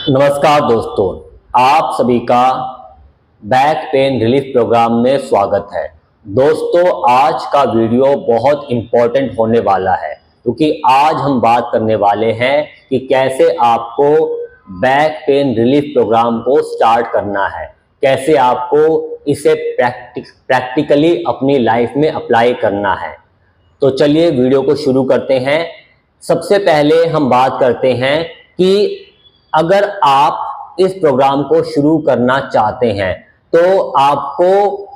नमस्कार दोस्तों, आप सभी का बैक पेन रिलीफ प्रोग्राम में स्वागत है। दोस्तों, आज का वीडियो बहुत इम्पोर्टेंट होने वाला है क्योंकि आज हम बात करने वाले हैं कि कैसे आपको बैक पेन रिलीफ प्रोग्राम को स्टार्ट करना है, कैसे आपको इसे प्रैक्टिकली अपनी लाइफ में अप्लाई करना है। तो चलिए वीडियो को शुरू करते हैं। सबसे पहले हम बात करते हैं कि अगर आप इस प्रोग्राम को शुरू करना चाहते हैं तो आपको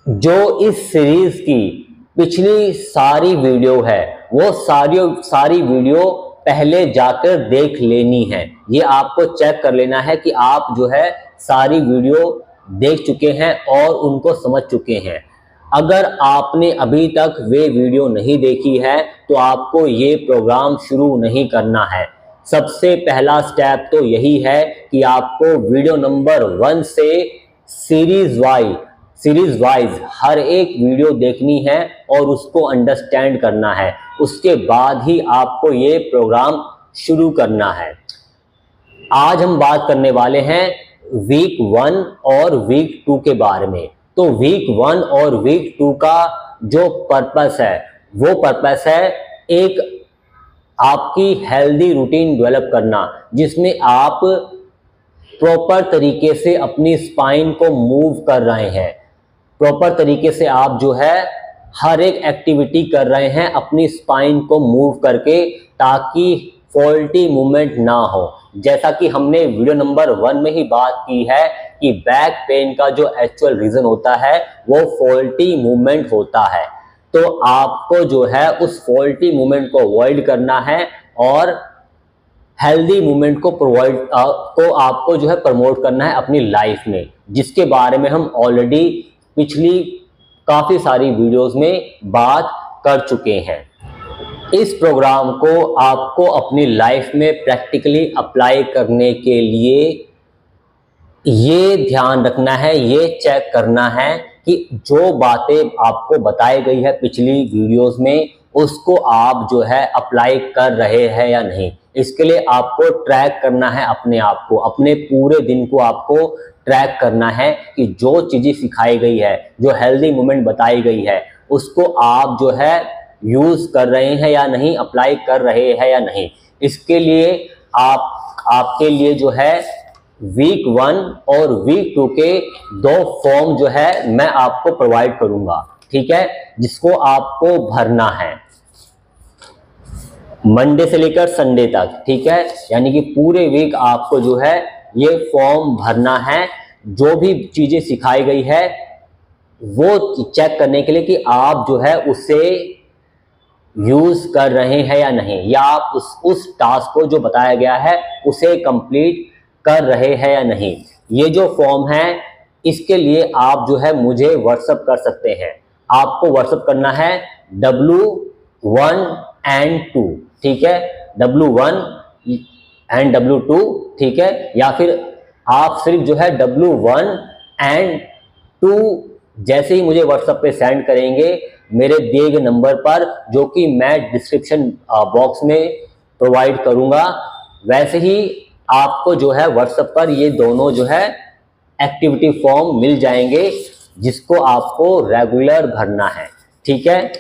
जो इस सीरीज की पिछली सारी वीडियो है वो सारी वीडियो पहले जाकर देख लेनी है। ये आपको चेक कर लेना है कि आप जो है सारी वीडियो देख चुके हैं और उनको समझ चुके हैं। अगर आपने अभी तक वे वीडियो नहीं देखी है तो आपको ये प्रोग्राम शुरू नहीं करना है। सबसे पहला स्टेप तो यही है कि आपको वीडियो नंबर 1 से सीरीज वाइज हर एक वीडियो देखनी है और उसको अंडरस्टैंड करना है। उसके बाद ही आपको ये प्रोग्राम शुरू करना है। आज हम बात करने वाले हैं वीक 1 और वीक 2 के बारे में। तो वीक 1 और वीक 2 का जो पर्पस है वो पर्पस है एक आपकी हेल्दी रूटीन डेवलप करना, जिसमें आप प्रॉपर तरीके से अपनी स्पाइन को मूव कर रहे हैं, प्रॉपर तरीके से आप जो है हर एक एक्टिविटी कर रहे हैं अपनी स्पाइन को मूव करके, ताकि फॉल्टी मूवमेंट ना हो। जैसा कि हमने वीडियो नंबर 1 में ही बात की है कि बैक पेन का जो एक्चुअल रीजन होता है वो फॉल्टी मूवमेंट होता है। तो आपको जो है उस फॉल्टी मूवमेंट को अवॉइड करना है और हेल्दी मूवमेंट को आपको जो है प्रमोट करना है अपनी लाइफ में, जिसके बारे में हम ऑलरेडी पिछली काफ़ी सारी वीडियोस में बात कर चुके हैं। इस प्रोग्राम को आपको अपनी लाइफ में प्रैक्टिकली अप्लाई करने के लिए ये ध्यान रखना है, ये चेक करना है कि जो बातें आपको बताई गई है पिछली वीडियोस में उसको आप जो है अप्लाई कर रहे हैं या नहीं। इसके लिए आपको ट्रैक करना है अपने आप को, अपने पूरे दिन को आपको ट्रैक करना है कि जो चीज़ें सिखाई गई है, जो हेल्दी मूवमेंट बताई गई है, उसको आप जो है यूज़ कर रहे हैं या नहीं, अप्लाई कर रहे हैं या नहीं। इसके लिए आपके लिए जो है वीक 1 और वीक 2 के 2 फॉर्म जो है मैं आपको प्रोवाइड करूंगा, ठीक है, जिसको आपको भरना है मंडे से लेकर संडे तक, ठीक है। यानी कि पूरे वीक आपको जो है ये फॉर्म भरना है। जो भी चीजें सिखाई गई है वो चेक करने के लिए कि आप जो है उसे यूज कर रहे हैं या नहीं, या आप उस टास्क को जो बताया गया है उसे कंप्लीट कर रहे हैं या नहीं। ये जो फॉर्म है इसके लिए आप जो है मुझे व्हाट्सअप कर सकते हैं। आपको व्हाट्सअप करना है W1 and 2, ठीक है, W1 and W2, ठीक है, या फिर आप सिर्फ जो है W1 and 2 जैसे ही मुझे व्हाट्सएप पे सेंड करेंगे मेरे दिए गए नंबर पर, जो कि मैं डिस्क्रिप्शन बॉक्स में प्रोवाइड करूंगा, वैसे ही आपको जो है व्हाट्सएप पर ये दोनों जो है एक्टिविटी फॉर्म मिल जाएंगे, जिसको आपको रेगुलर भरना है, ठीक है।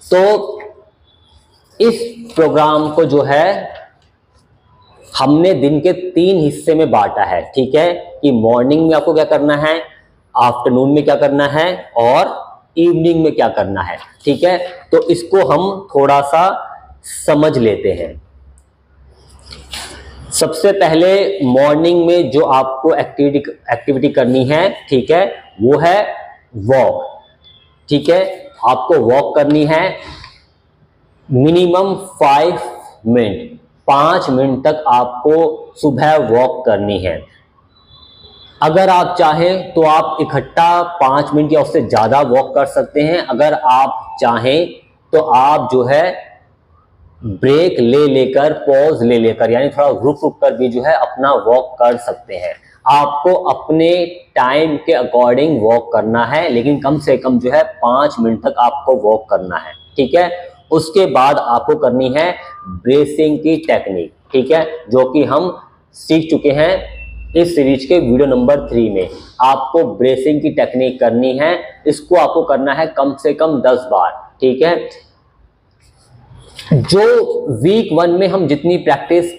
तो इस प्रोग्राम को जो है हमने दिन के 3 हिस्से में बांटा है, ठीक है, कि मॉर्निंग में आपको क्या करना है, आफ्टरनून में क्या करना है और इवनिंग में क्या करना है, ठीक है। तो इसको हम थोड़ा सा समझ लेते हैं। सबसे पहले मॉर्निंग में जो आपको एक्टिविटी करनी है, ठीक है, वो है वॉक, ठीक है। आपको वॉक करनी है मिनिमम 5 मिनट तक आपको सुबह वॉक करनी है। अगर आप चाहें तो आप इकट्ठा 5 मिनट या उससे ज़्यादा वॉक कर सकते हैं। अगर आप चाहें तो आप जो है ब्रेक ले लेकर, पॉज ले लेकर, यानी थोड़ा रुक कर भी जो है अपना वॉक कर सकते हैं। आपको अपने टाइम के अकॉर्डिंग वॉक करना है, लेकिन कम से कम जो है 5 मिनट तक आपको वॉक करना है, ठीक है। उसके बाद आपको करनी है ब्रेसिंग की टेक्निक, ठीक है, जो कि हम सीख चुके हैं इस सीरीज के वीडियो नंबर 3 में। आपको ब्रेसिंग की टेक्निक करनी है, इसको आपको करना है कम से कम 10 बार, ठीक है। जो वीक 1 में हम जितनी प्रैक्टिस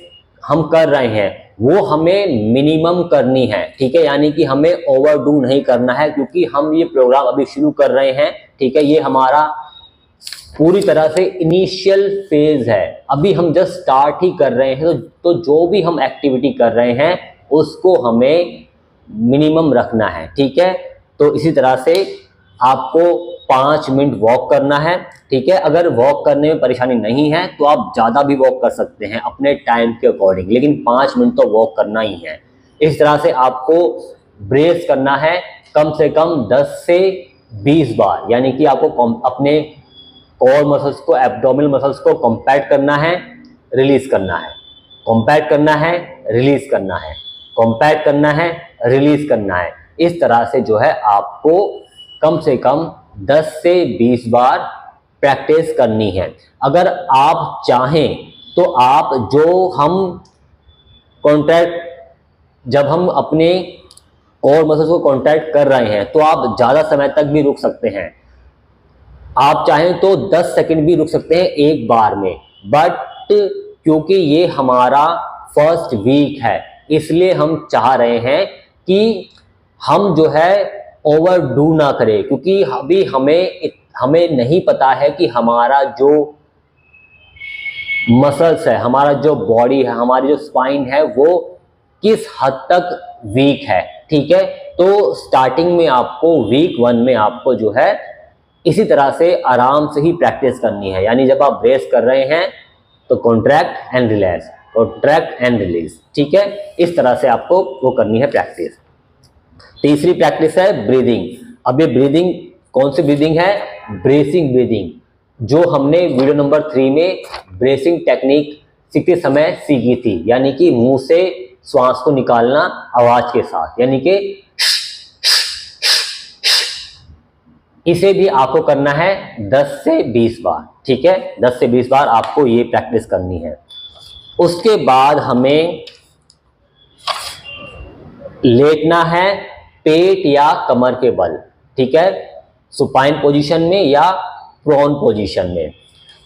हम कर रहे हैं वो हमें मिनिमम करनी है, ठीक है, यानी कि हमें ओवरडू नहीं करना है, क्योंकि हम ये प्रोग्राम अभी शुरू कर रहे हैं, ठीक है। ये हमारा पूरी तरह से इनिशियल फेज है, अभी हम जस्ट स्टार्ट ही कर रहे हैं। तो जो भी हम एक्टिविटी कर रहे हैं उसको हमें मिनिमम रखना है, ठीक है। तो इसी तरह से आपको 5 मिनट वॉक करना है, ठीक है। अगर वॉक करने में परेशानी नहीं है तो आप ज़्यादा भी वॉक कर सकते हैं अपने टाइम के अकॉर्डिंग, लेकिन 5 मिनट तो वॉक करना ही है। इस तरह से आपको ब्रेस करना है कम से कम 10 से 20 बार, यानी कि आपको अपने कोर मसल्स को, एब्डोमिनल मसल्स को कॉम्पैक्ट करना है, रिलीज करना है, कॉम्पैक्ट करना है, रिलीज करना है, कॉम्पैक्ट करना है, रिलीज करना है। इस तरह से जो है आपको कम से कम 10 से 20 बार प्रैक्टिस करनी है। अगर आप चाहें तो आप जो हम कॉन्ट्रैक्ट, जब हम अपने कोर मसल्स को कॉन्ट्रैक्ट कर रहे हैं तो आप ज़्यादा समय तक भी रुक सकते हैं। आप चाहें तो 10 सेकंड भी रुक सकते हैं एक बार में, बट क्योंकि ये हमारा फर्स्ट वीक है इसलिए हम चाह रहे हैं कि हम जो है ओवरडू ना करें, क्योंकि अभी हमें नहीं पता है कि हमारा जो मसल्स है, हमारा जो बॉडी है, हमारी जो स्पाइन है वो किस हद तक वीक है, ठीक है। तो स्टार्टिंग में आपको वीक 1 में आपको जो है इसी तरह से आराम से ही प्रैक्टिस करनी है, यानी जब आप ब्रेस कर रहे हैं तो contract and relax, contract and release, ठीक है। इस तरह से आपको वो करनी है प्रैक्टिस। तीसरी प्रैक्टिस है ब्रीदिंग। अब ये ब्रीदिंग कौन सी ब्रीदिंग है? ब्रेसिंग ब्रीदिंग, जो हमने वीडियो नंबर 3 में ब्रेसिंग टेक्निक सीखते समय सीखी थी, यानी कि मुंह से श्वास को निकालना आवाज के साथ, यानी कि इसे भी आपको करना है 10 से 20 बार, ठीक है। 10 से 20 बार आपको ये प्रैक्टिस करनी है। उसके बाद हमें लेटना है पेट या कमर के बल, ठीक है, सुपाइन पोजीशन में या प्रोन पोजीशन में।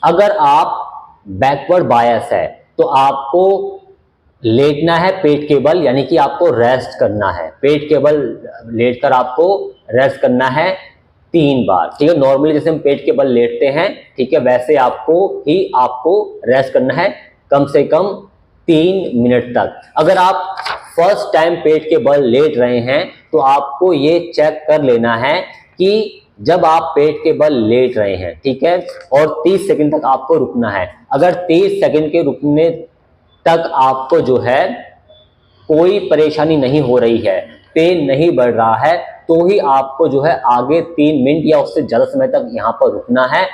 अगर आप बैकवर्ड बायस है तो आपको लेटना है पेट के बल, यानी कि आपको रेस्ट करना है, पेट के बल लेटकर आपको रेस्ट करना है 3 बार, ठीक है। नॉर्मली जैसे हम पेट के बल लेटते हैं, ठीक है, वैसे आपको रेस्ट करना है कम से कम 3 मिनट तक। अगर आप फर्स्ट टाइम पेट के बल लेट रहे हैं तो आपको ये चेक कर लेना है कि जब आप पेट के बल लेट रहे हैं, ठीक है, और 30 सेकंड तक आपको रुकना है। अगर 30 सेकंड के रुकने तक आपको जो है कोई परेशानी नहीं हो रही है, पेन नहीं बढ़ रहा है, तो ही आपको जो है आगे 3 मिनट या उससे ज़्यादा समय तक यहाँ पर रुकना है।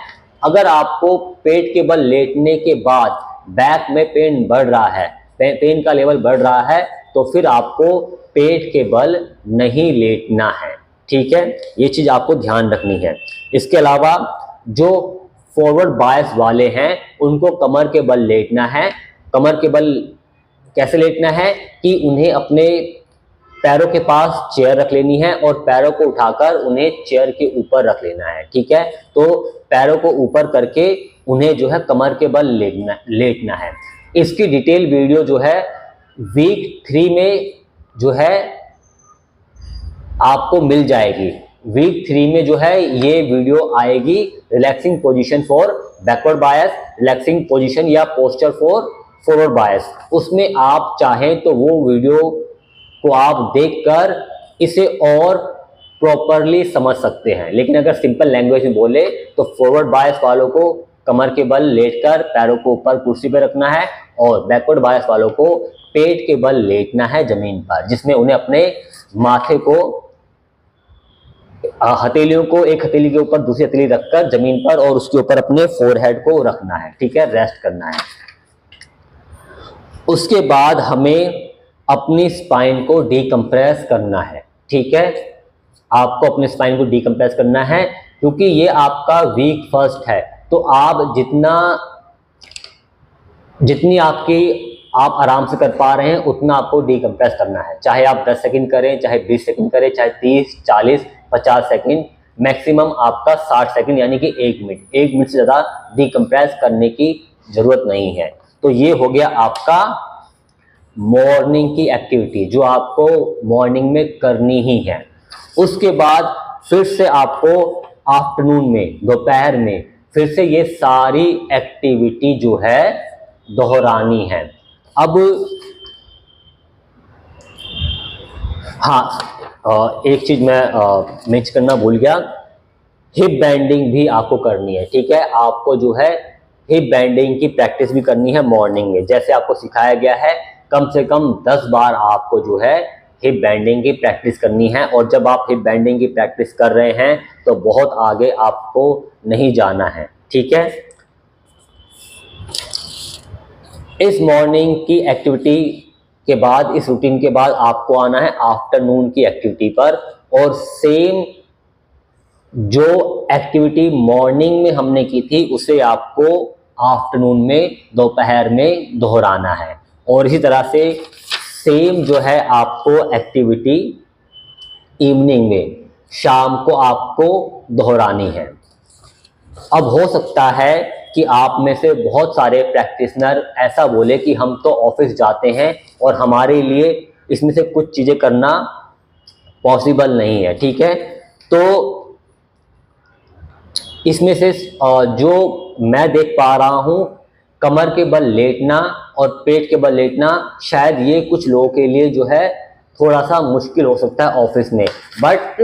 अगर आपको पेट के बल लेटने के बाद बैक में पेन बढ़ रहा है, पेन का लेवल बढ़ रहा है, तो फिर आपको पेट के बल नहीं लेटना है, ठीक है। ये चीज़ आपको ध्यान रखनी है। इसके अलावा जो फॉरवर्ड बायस वाले हैं उनको कमर के बल लेटना है। कमर के बल कैसे लेटना है कि उन्हें अपने पैरों के पास चेयर रख लेनी है और पैरों को उठाकर उन्हें चेयर के ऊपर रख लेना है, ठीक है। तो पैरों को ऊपर करके उन्हें जो है कमर के बल लेटना है। इसकी डिटेल वीडियो जो है वीक 3 में जो है आपको मिल जाएगी। वीक 3 में जो है ये वीडियो आएगी, relaxing position for backward bias, relaxing position या पोस्चर फॉर फॉरवर्ड बायस। उसमें आप चाहें तो वो वीडियो को आप देखकर इसे और प्रॉपरली समझ सकते हैं, लेकिन अगर सिंपल लैंग्वेज में बोले तो फॉरवर्ड बायस वालों को कमर के बल लेटकर पैरों को ऊपर कुर्सी पर रखना है और बैकवर्ड बायस वालों को पेट के बल लेटना है जमीन पर, जिसमें उन्हें अपने माथे को, हथेलियों को एक हथेली के ऊपर दूसरी हथेली रखकर जमीन पर और उसके ऊपर अपने फोरहेड को रखना है, ठीक है, रेस्ट करना है। उसके बाद हमें अपनी स्पाइन को डीकंप्रेस करना है, ठीक है। आपको अपने स्पाइन को डीकंप्रेस करना है क्योंकि ये आपका वीक फर्स्ट है, तो आप जितनी आपकी आप आराम से कर पा रहे हैं उतना आपको डीकम्प्रेस करना है। चाहे आप 10 सेकंड करें, चाहे 20 सेकंड करें, चाहे 30, 40, 50 सेकंड, मैक्सिमम आपका 60 सेकंड यानी कि 1 मिनट। 1 मिनट से ज़्यादा डीकम्प्रेस करने की ज़रूरत नहीं है। तो ये हो गया आपका मॉर्निंग की एक्टिविटी जो आपको मॉर्निंग में करनी ही है। उसके बाद फिर से आपको आफ्टरनून में, दोपहर में फिर से ये सारी एक्टिविटी जो है दोहरानी है। अब हाँ, एक चीज मैं मेंशन करना भूल गया, हिप बैंडिंग भी आपको करनी है। ठीक है, आपको जो है हिप बैंडिंग की प्रैक्टिस भी करनी है मॉर्निंग में। जैसे आपको सिखाया गया है, कम से कम 10 बार आपको जो है हिप बैंडिंग की प्रैक्टिस करनी है। और जब आप हिप बैंडिंग की प्रैक्टिस कर रहे हैं तो बहुत आगे आपको नहीं जाना है। ठीक है, इस मॉर्निंग की एक्टिविटी के बाद, इस रूटीन के बाद आपको आना है आफ्टरनून की एक्टिविटी पर। और सेम जो एक्टिविटी मॉर्निंग में हमने की थी उसे आपको आफ्टरनून में, दोपहर में दोहराना है। और इसी तरह से सेम जो है आपको एक्टिविटी इवनिंग में, शाम को आपको दोहरानी है। अब हो सकता है कि आप में से बहुत सारे प्रैक्टिशनर ऐसा बोले कि हम तो ऑफिस जाते हैं और हमारे लिए इसमें से कुछ चीज़ें करना पॉसिबल नहीं है। ठीक है, तो इसमें से जो मैं देख पा रहा हूँ, कमर के बल लेटना और पेट के बल लेटना, शायद ये कुछ लोगों के लिए जो है थोड़ा सा मुश्किल हो सकता है ऑफिस में। बट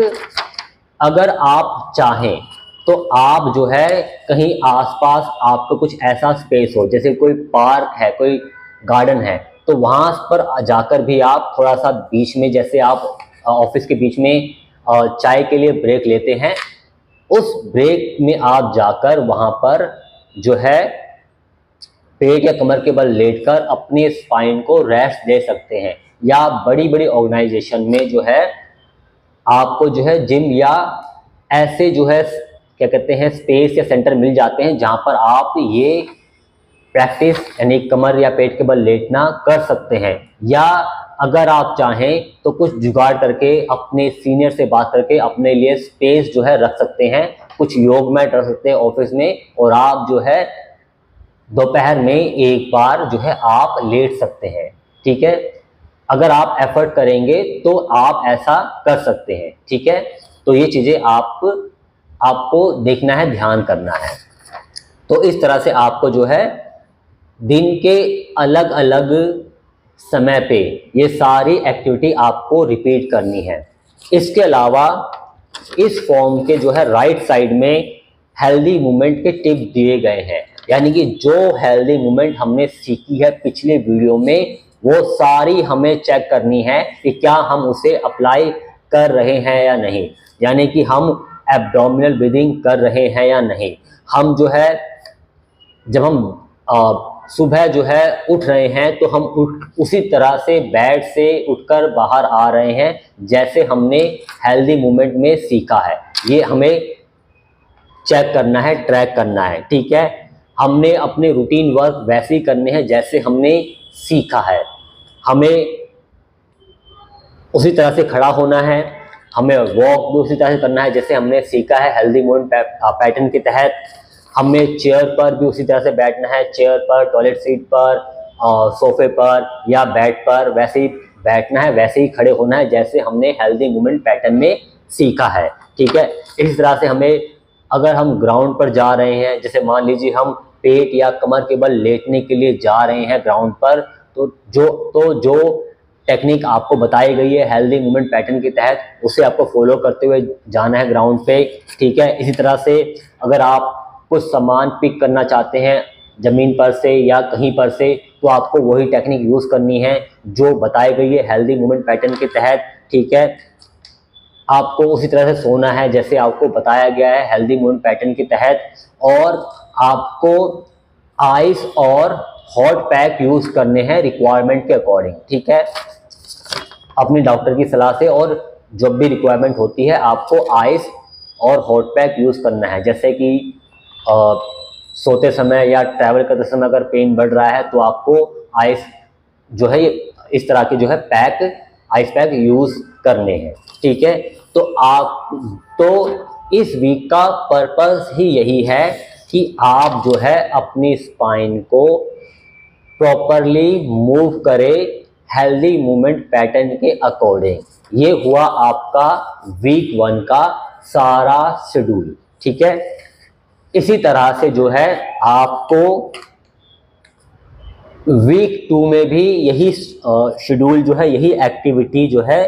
अगर आप चाहें तो आप जो है कहीं आसपास आपको कुछ ऐसा स्पेस हो, जैसे कोई पार्क है, कोई गार्डन है, तो वहाँ पर जाकर भी आप थोड़ा सा बीच में, जैसे आप ऑफिस के बीच में चाय के लिए ब्रेक लेते हैं, उस ब्रेक में आप जाकर वहाँ पर जो है पेट या कमर के बल लेटकर अपने स्पाइन को रेस्ट दे सकते हैं। या बड़ी बड़ी ऑर्गेनाइजेशन में जो है आपको जो है जिम या ऐसे जो है क्या कहते हैं स्पेस या सेंटर मिल जाते हैं जहां पर आप ये प्रैक्टिस यानी कमर या पेट के बल लेटना कर सकते हैं। या अगर आप चाहें तो कुछ जुगाड़ करके अपने सीनियर से बात करके अपने लिए स्पेस जो है रख सकते हैं, कुछ योग मैट रख सकते हैं ऑफिस में, और आप जो है दोपहर में एक बार जो है आप लेट सकते हैं। ठीक है, अगर आप एफर्ट करेंगे तो आप ऐसा कर सकते हैं। ठीक है, तो ये चीज़ें आपको देखना है, ध्यान करना है। तो इस तरह से आपको जो है दिन के अलग अलग समय पे ये सारी एक्टिविटी आपको रिपीट करनी है। इसके अलावा इस फॉर्म के जो है राइट साइड में हेल्दी मूवमेंट के टिप्स दिए गए हैं, यानी कि जो हेल्दी मूवमेंट हमने सीखी है पिछले वीडियो में वो सारी हमें चेक करनी है कि क्या हम उसे अप्लाई कर रहे हैं या नहीं, यानी कि हम एब्डोमिनल ब्रीदिंग कर रहे हैं या नहीं। हम जो है जब हम सुबह जो है उठ रहे हैं तो हम उसी तरह से बेड से उठकर बाहर आ रहे हैं जैसे हमने हेल्दी मूवमेंट में सीखा है। ये हमें चेक करना है, ट्रैक करना है। ठीक है, हमने अपने रूटीन वर्क वैसे ही करने हैं जैसे हमने सीखा है। हमें उसी तरह से खड़ा होना है, हमें वॉक भी उसी तरह से करना है जैसे हमने सीखा है हेल्दी मूवमेंट पैटर्न के तहत। हमें चेयर पर भी उसी तरह से बैठना है, चेयर पर, टॉयलेट सीट पर, सोफे पर या बेड पर वैसे ही बैठना है, वैसे ही खड़े होना है जैसे हमने हेल्दी मूवमेंट पैटर्न में सीखा है। ठीक है, इस तरह से हमें, अगर हम ग्राउंड पर जा रहे हैं, जैसे मान लीजिए हम पेट या कमर के बल लेटने के लिए जा रहे हैं ग्राउंड पर, तो जो टेक्निक आपको बताई गई है हेल्दी मूवमेंट पैटर्न के तहत उसे आपको फॉलो करते हुए जाना है ग्राउंड पे। ठीक है, इसी तरह से अगर आप कुछ सामान पिक करना चाहते हैं ज़मीन पर से या कहीं पर से, तो आपको वही टेक्निक यूज़ करनी है जो बताई गई है हेल्दी मूवमेंट पैटर्न के तहत। ठीक है, आपको उसी तरह से सोना है जैसे आपको बताया गया है हेल्दी मूवमेंट पैटर्न के तहत। और आपको आइस और हॉट पैक यूज़ करने हैं रिक्वायरमेंट के अकॉर्डिंग। ठीक है, अपने डॉक्टर की सलाह से, और जब भी रिक्वायरमेंट होती है आपको आइस और हॉट पैक यूज़ करना है। जैसे कि सोते समय या ट्रैवल करते समय अगर पेन बढ़ रहा है तो आपको आइस जो है इस तरह के जो है आइस पैक यूज करने हैं। ठीक है, तो इस वीक का पर्पस ही यही है कि आप जो है अपनी स्पाइन को प्रॉपरली मूव करें हेल्दी मूवमेंट पैटर्न के अकॉर्डिंग। ये हुआ आपका वीक 1 का सारा शेड्यूल। ठीक है, इसी तरह से जो है आपको वीक 2 में भी यही शेड्यूल जो है, यही एक्टिविटी जो है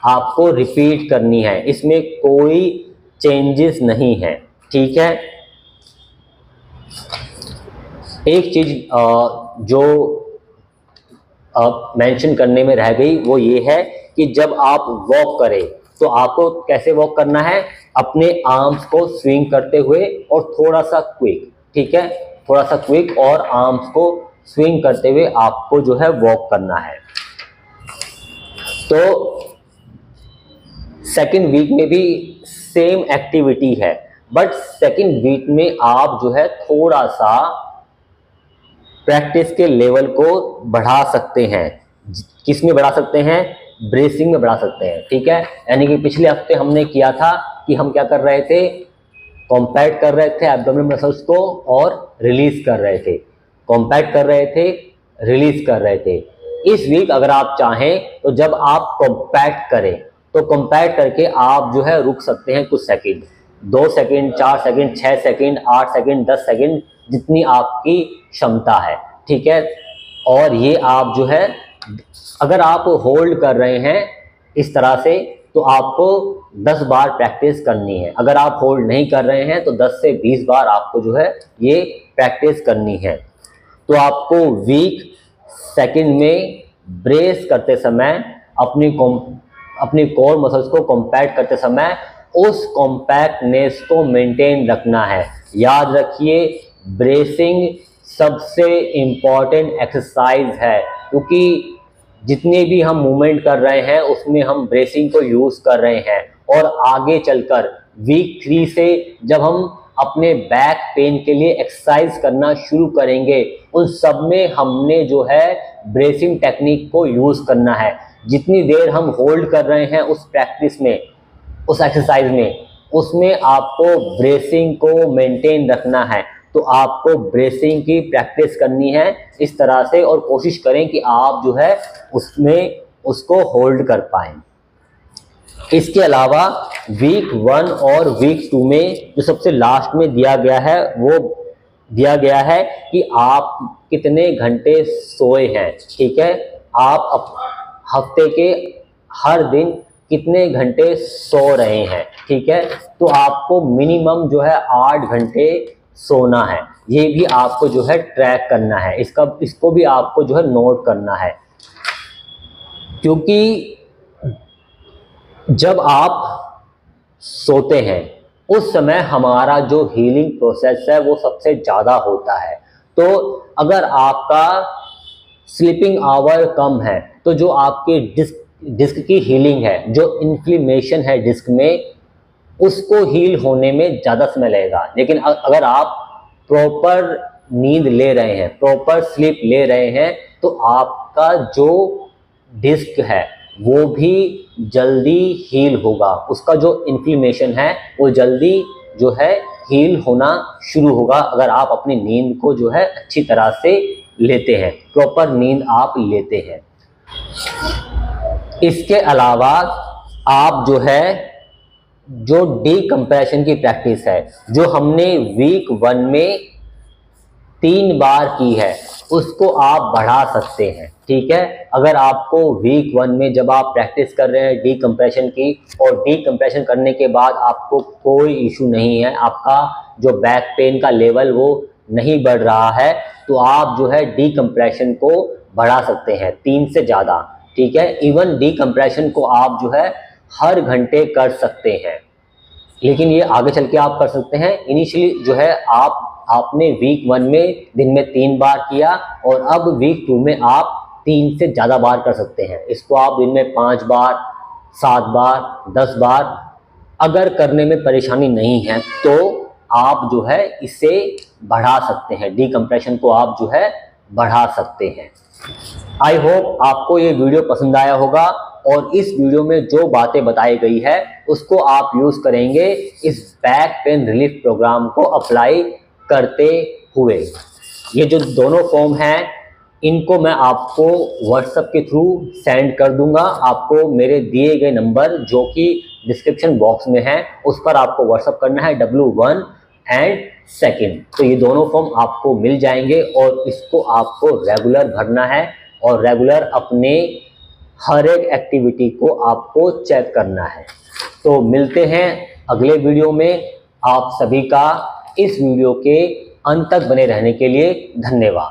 आपको रिपीट करनी है, इसमें कोई चेंजेस नहीं है। ठीक है, एक चीज जो मेंशन करने में रह गई वो ये है कि जब आप वॉक करें तो आपको कैसे वॉक करना है, अपने आर्म्स को स्विंग करते हुए और थोड़ा सा क्विक। ठीक है, थोड़ा सा क्विक और आर्म्स को स्विंग करते हुए आपको जो है वॉक करना है। तो सेकेंड वीक में भी सेम एक्टिविटी है, बट सेकेंड वीक में आप जो है थोड़ा सा प्रैक्टिस के लेवल को बढ़ा सकते हैं। किस में बढ़ा सकते हैं? ब्रेसिंग में बढ़ा सकते हैं। ठीक है, यानी कि पिछले हफ्ते हमने किया था कि हम क्या कर रहे थे, कॉम्पैक्ट कर रहे थे एब्डोमिनल मसल्स को और रिलीज कर रहे थे, कॉम्पैक्ट कर रहे थे, रिलीज कर रहे थे। इस वीक अगर आप चाहें तो जब आप कॉम्पैक्ट करें तो कॉम्पैक्ट करके आप जो है रुक सकते हैं कुछ second, 2 second, 4 second, 6 second, 8 second, 10 second, जितनी आपकी क्षमता है। ठीक है, और ये आप जो है अगर आप होल्ड कर रहे हैं इस तरह से तो आपको 10 बार प्रैक्टिस करनी है। अगर आप होल्ड नहीं कर रहे हैं तो 10 से 20 बार आपको जो है ये प्रैक्टिस करनी है। तो आपको वीक सेकंड में ब्रेस करते समय अपनी कोर मसल्स को कॉम्पैक्ट करते समय उस कॉम्पैक्टनेस को मेंटेन रखना है। याद रखिए, ब्रेसिंग सबसे इम्पॉर्टेंट एक्सरसाइज है, क्योंकि जितने भी हम मूवमेंट कर रहे हैं उसमें हम ब्रेसिंग को यूज़ कर रहे हैं। और आगे चलकर वीक 3 से जब हम अपने बैक पेन के लिए एक्सरसाइज करना शुरू करेंगे, उन सब में हमने जो है ब्रेसिंग टेक्निक को यूज़ करना है। जितनी देर हम होल्ड कर रहे हैं उस प्रैक्टिस में, उस एक्सरसाइज में, उसमें आपको ब्रेसिंग को मेंटेन रखना है। तो आपको ब्रेसिंग की प्रैक्टिस करनी है इस तरह से और कोशिश करें कि आप जो है उसमें उसको होल्ड कर पाएं। इसके अलावा वीक 1 और वीक 2 में जो सबसे लास्ट में दिया गया है वो दिया गया है कि आप कितने घंटे सोए हैं। ठीक है, आप हफ्ते के हर दिन कितने घंटे सो रहे हैं। ठीक है, तो आपको मिनिमम जो है 8 घंटे सोना है। ये भी आपको जो है ट्रैक करना है, इसको भी आपको जो है नोट करना है, क्योंकि जब आप सोते हैं उस समय हमारा जो हीलिंग प्रोसेस है वो सबसे ज़्यादा होता है। तो अगर आपका स्लीपिंग आवर कम है तो जो आपके डिस्क की हीलिंग है, जो इन्फ्लेमेशन है डिस्क में, उसको हील होने में ज़्यादा समय लगेगा। लेकिन अगर आप प्रॉपर नींद ले रहे हैं, प्रॉपर स्लीप ले रहे हैं, तो आपका जो डिस्क है वो भी जल्दी हील होगा, उसका जो इन्फ्लेमेशन है वो जल्दी जो है हील होना शुरू होगा अगर आप अपनी नींद को जो है अच्छी तरह से लेते हैं, प्रॉपर नींद आप लेते हैं। इसके अलावा आप जो है जो डीकम्प्रेशन की प्रैक्टिस है, जो हमने वीक 1 में 3 बार की है, उसको आप बढ़ा सकते हैं। ठीक है, अगर आपको वीक 1 में जब आप प्रैक्टिस कर रहे हैं डीकम्प्रेशन की और डीकम्प्रेशन करने के बाद आपको कोई इशू नहीं है, आपका जो बैक पेन का लेवल वो नहीं बढ़ रहा है, तो आप जो है डीकम्प्रेशन को बढ़ा सकते हैं 3 से ज़्यादा। ठीक है, इवन डीकम्प्रेशन को आप जो है हर घंटे कर सकते हैं, लेकिन ये आगे चल के आप कर सकते हैं। इनिशियली जो है आपने वीक 1 में दिन में 3 बार किया और अब वीक 2 में आप 3 से ज़्यादा बार कर सकते हैं। इसको आप दिन में 5 बार, 7 बार, 10 बार, अगर करने में परेशानी नहीं है तो आप जो है इसे बढ़ा सकते हैं, डीकम्प्रेशन को आप जो है बढ़ा सकते हैं। आई होप आपको ये वीडियो पसंद आया होगा और इस वीडियो में जो बातें बताई गई है उसको आप यूज़ करेंगे इस बैक पेन रिलीफ प्रोग्राम को अप्लाई करते हुए। ये जो दोनों फॉर्म हैं इनको मैं आपको व्हाट्सएप के थ्रू सेंड कर दूंगा। आपको मेरे दिए गए नंबर जो कि डिस्क्रिप्शन बॉक्स में है उस पर आपको व्हाट्सएप करना है W1 एंड सेकंड। तो ये दोनों फॉर्म आपको मिल जाएंगे और इसको आपको रेगुलर भरना है और रेगुलर अपने हर एक एक्टिविटी को आपको चेक करना है। तो मिलते हैं अगले वीडियो में। आप सभी का इस वीडियो के अंत तक बने रहने के लिए धन्यवाद।